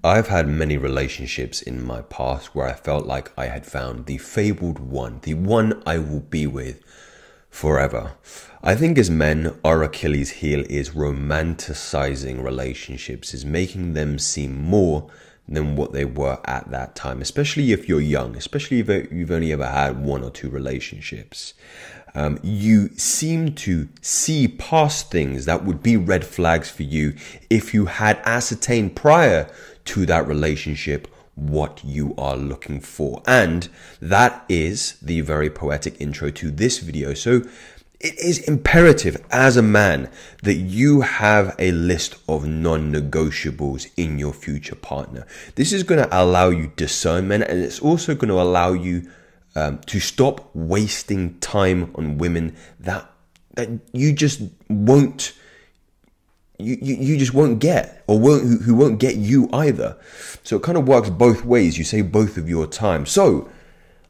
I've had many relationships in my past where I felt like I had found the fabled one, the one I will be with forever. I think as men, our Achilles heel is romanticizing relationships, is making them seem more than what they were at that time, especially if you're young, especially if you've only ever had one or two relationships. You seem to see past things that would be red flags for you if you had ascertained prior to that relationship what you are looking for. And that is the very poetic intro to this video. So it is imperative as a man that you have a list of non-negotiables in your future partner. This is going to allow you discernment, and it's also going to allow you to stop wasting time on women that you just won't you just won't get, or who won't get you either. So it kind of works both ways. You save both of your time. So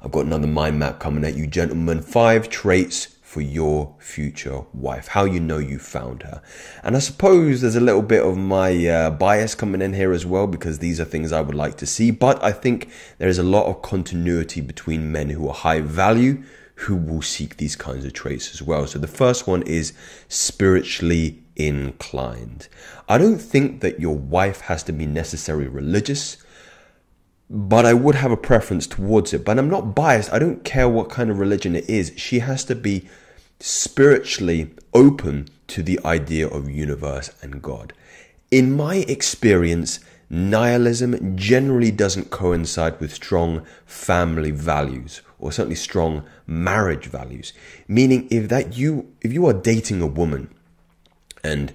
I've got another mind map coming at you, gentlemen. 5 traits for your future wife, how you know you found her. And I suppose there's a little bit of my bias coming in here as well, because these are things I would like to see. But I think there is a lot of continuity between men who are high value, who will seek these kinds of traits as well. So the first one is spiritually inclined. I don't think that your wife has to be necessarily religious, but I would have a preference towards it. But I'm not biased. I don't care what kind of religion it is. She has to be spiritually open to the idea of universe and God. In my experience, nihilism generally doesn't coincide with strong family values, or certainly strong marriage values. Meaning if you are dating a woman and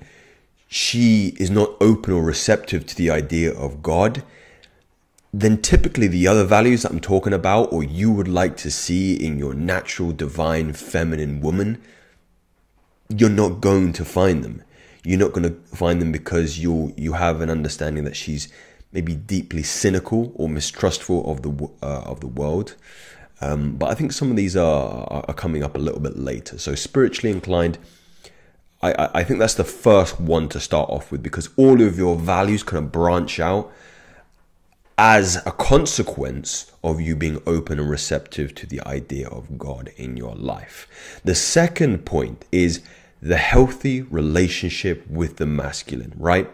she is not open or receptive to the idea of God, then typically the other values that I'm talking about, or you would like to see in your natural, divine, feminine woman, you're not going to find them. You're not going to find them because you have an understanding that she's maybe deeply cynical or mistrustful of the world. But I think some of these are coming up a little bit later. So spiritually inclined, I think that's the first one to start off with, because all of your values kind of branch out as a consequence of you being open and receptive to the idea of God in your life. The second point is the healthy relationship with the masculine, right?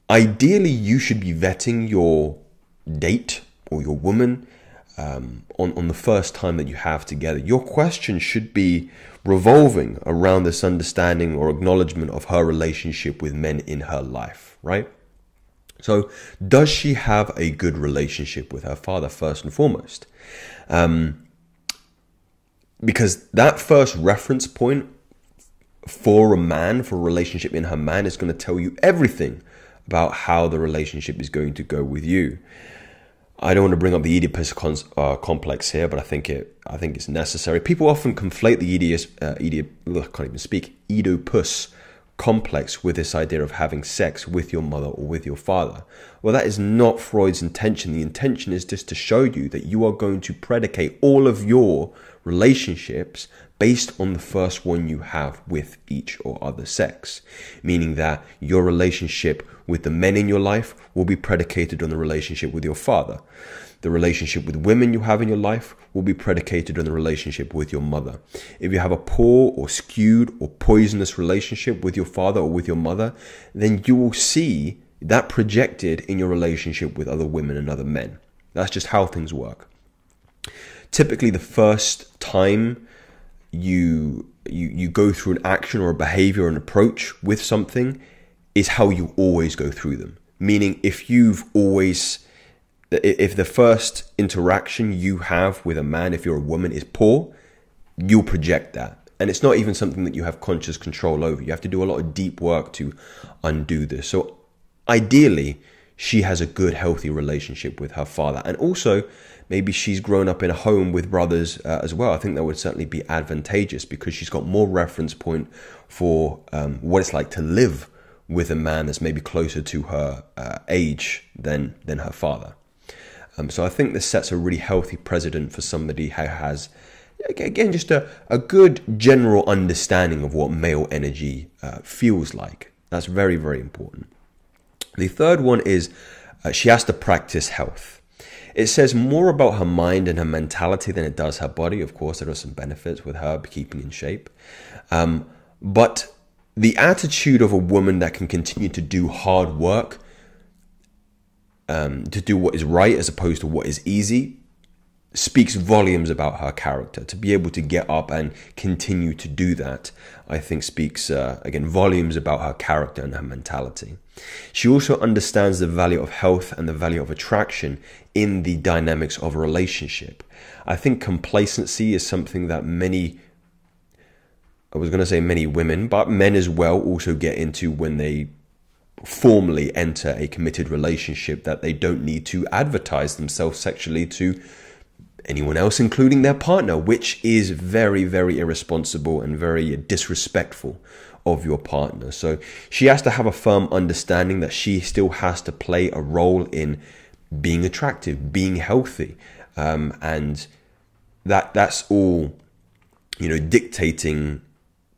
Ideally, you should be vetting your date or your woman on the first time that you have together. Your question should be revolving around this understanding or acknowledgement of her relationship with men in her life, right? So does she have a good relationship with her father, first and foremost? Because that first reference point for a man, for a relationship in her man, is going to tell you everything about how the relationship is going to go with you. I don't want to bring up the Oedipus complex here, but I think it's necessary. People often conflate the Oedipus complex with this idea of having sex with your mother or with your father. Well, that is not Freud's intention. The intention is just to show you that you are going to predicate all of your relationships based on the first one you have with each or other sex, meaning that your relationship with the men in your life will be predicated on the relationship with your father. The relationship with women you have in your life will be predicated on the relationship with your mother. If you have a poor or skewed or poisonous relationship with your father or with your mother, then you will see that projected in your relationship with other women and other men. That's just how things work. Typically, the first time you go through an action or a behavior or an approach with something is how you always go through them. Meaning, if the first interaction you have with a man, if you're a woman, is poor, you'll project that. And it's not even something that you have conscious control over. You have to do a lot of deep work to undo this. So ideally, she has a good, healthy relationship with her father. And also, maybe she's grown up in a home with brothers as well. I think that would certainly be advantageous, because she's got more reference point for what it's like to live with a man that's maybe closer to her age than her father. So I think this sets a really healthy precedent for somebody who has, again, just a good general understanding of what male energy feels like. That's very, very important. The third one is She has to practice health. It says more about her mind and her mentality than it does her body. Of course, there are some benefits with her keeping in shape. But the attitude of a woman that can continue to do hard work, to do what is right as opposed to what is easy, speaks volumes about her character. To be able to get up and continue to do that, I think speaks, again, volumes about her character and her mentality. She also understands the value of health and the value of attraction in the dynamics of a relationship. I think complacency is something that many women, but men as well, also get into when they formally enter a committed relationship, that they don't need to advertise themselves sexually to anyone else, including their partner, which is very, very irresponsible and very disrespectful of your partner. So she has to have a firm understanding that she still has to play a role in being attractive, being healthy, and that's all, dictating,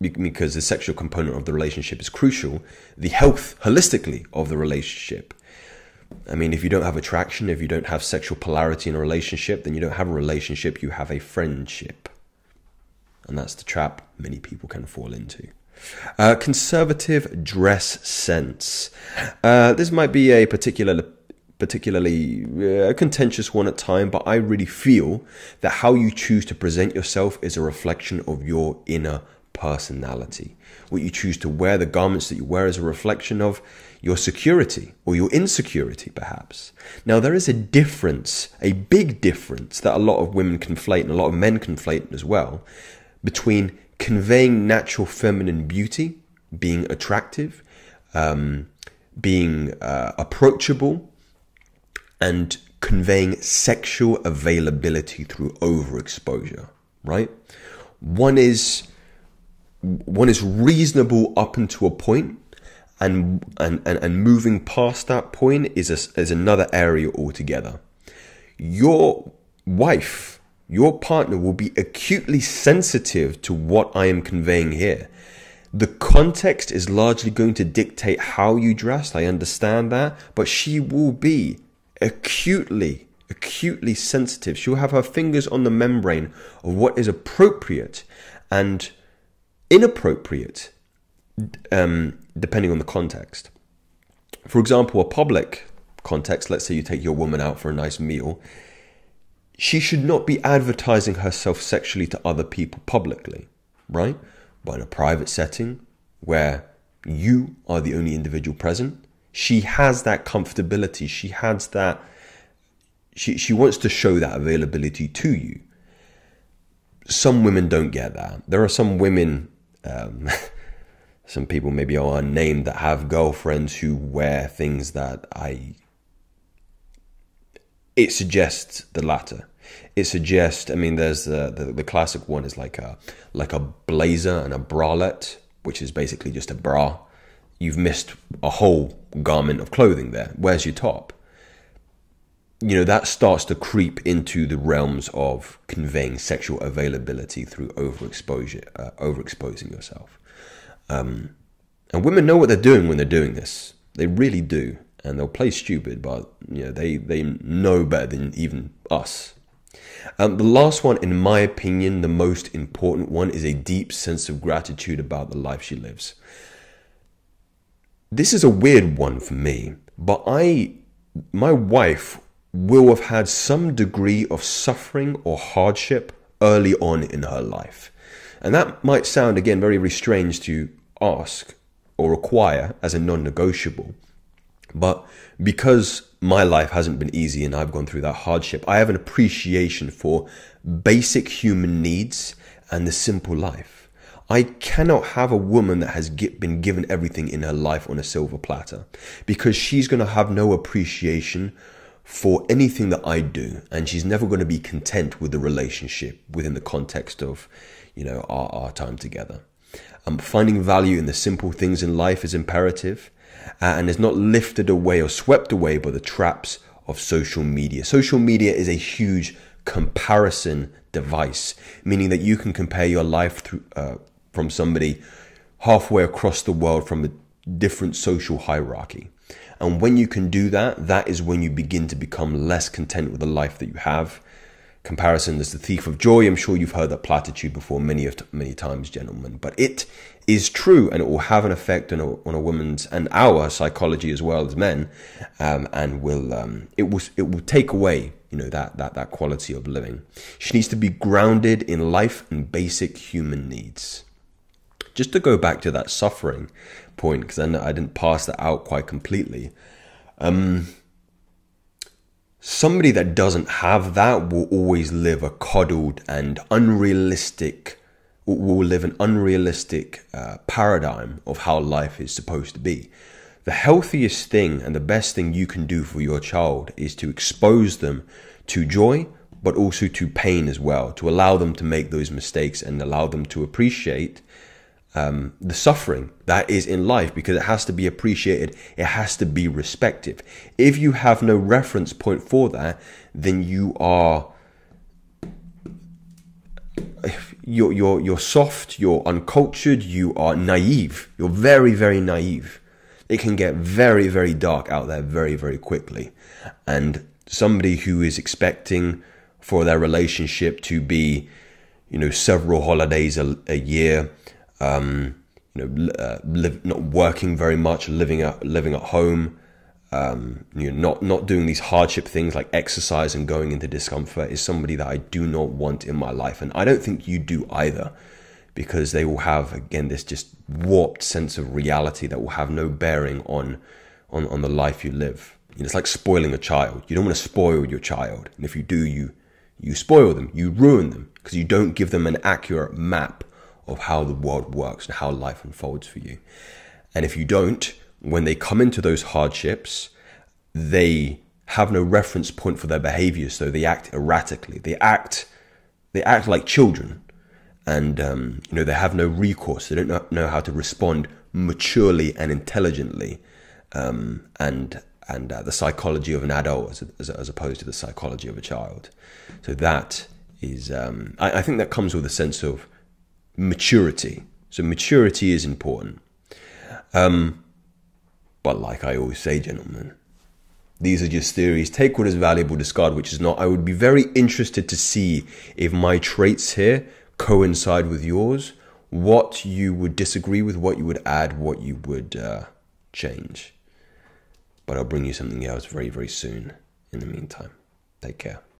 because the sexual component of the relationship is crucial, the health holistically of the relationship. I mean, if you don't have attraction, if you don't have sexual polarity in a relationship, then you don't have a relationship, you have a friendship. And that's the trap many people can fall into. Conservative dress sense. This might be a particularly contentious one at times, but I really feel that how you choose to present yourself is a reflection of your inner personality. What you choose to wear, the garments that you wear, is a reflection of your security or your insecurity, perhaps. Now, there is a difference, a big difference, that a lot of women conflate and a lot of men conflate as well, between conveying natural feminine beauty, being attractive, being approachable, and conveying sexual availability through overexposure, right? One is reasonable up until a point, and moving past that point is another area altogether. Your wife, your partner, will be acutely sensitive to what I am conveying here. The context is largely going to dictate how you dress. I understand that, but she will be acutely sensitive. She'll have her fingers on the membrane of what is appropriate and inappropriate, depending on the context. For example, a public context, let's say you take your woman out for a nice meal, she should not be advertising herself sexually to other people publicly, right? But in a private setting where you are the only individual present, she has that comfortability. She has that, she wants to show that availability to you. Some women don't get that. There are some women, some people maybe are unnamed, that have girlfriends who wear things that it suggests the latter. It suggests, I mean, there's the classic one is like a blazer and a bralette, which is basically just a bra. You've missed a whole garment of clothing there. Where's your top? That starts to creep into the realms of conveying sexual availability through overexposing yourself. And women know what they're doing when they're doing this. They really do. And they'll play stupid, but they know better than even us. The last one, in my opinion, the most important one, is a deep sense of gratitude about the life she lives. This is a weird one for me, but my wife will have had some degree of suffering or hardship early on in her life. And that might sound, again, very, very strange to ask or require as a non-negotiable. But because my life hasn't been easy and I've gone through that hardship, I have an appreciation for basic human needs and the simple life. I cannot have a woman that has been given everything in her life on a silver platter, because she's going to have no appreciation for anything that I do, and she's never going to be content with the relationship within the context of, our time together. Finding value in the simple things in life is imperative, and is not lifted away or swept away by the traps of social media. Social media is a huge comparison device, meaning that you can compare your life from somebody halfway across the world from a different social hierarchy. And when you can do that, that is when you begin to become less content with the life that you have. Comparison is the thief of joy. I'm sure you've heard that platitude before many times, gentlemen. But it is true, and it will have an effect on a woman's and our psychology as well as men, and it will take away, you know, that quality of living. She needs to be grounded in life and basic human needs. Just to go back to that suffering point, because I didn't pass that out quite completely. Somebody that doesn't have that will always live a coddled and unrealistic, will live an unrealistic paradigm of how life is supposed to be. The healthiest thing and the best thing you can do for your child is to expose them to joy, but also to pain as well, to allow them to make those mistakes and allow them to appreciate the suffering that is in life, because it has to be appreciated. It has to be respected. If you have no reference point for that, then you're soft, you're uncultured, you are naive. You're very, very naive. It can get very, very dark out there very, very quickly. And somebody who is expecting for their relationship to be, you know, several holidays a year, not working very much, living at home, not doing these hardship things like exercise and going into discomfort, is somebody that I do not want in my life. And I don't think you do either, because they will have, again, this just warped sense of reality that will have no bearing on the life you live. You know, it's like spoiling a child. You don't want to spoil your child. And if you do, you spoil them, you ruin them, because you don't give them an accurate map of how the world works and how life unfolds for you. And if you don't, when they come into those hardships, they have no reference point for their behavior, so they act erratically. They act like children, and they have no recourse. They don't know how to respond maturely and intelligently, and the psychology of an adult as opposed to the psychology of a child. So that is, I think that comes with a sense of maturity. So maturity is important. But like I always say, gentlemen, these are just theories. Take what is valuable, discard which is not. I would be very interested to see if my traits here coincide with yours, what you would disagree with, what you would add, what you would change. But I'll bring you something else very, very soon. In the meantime, take care.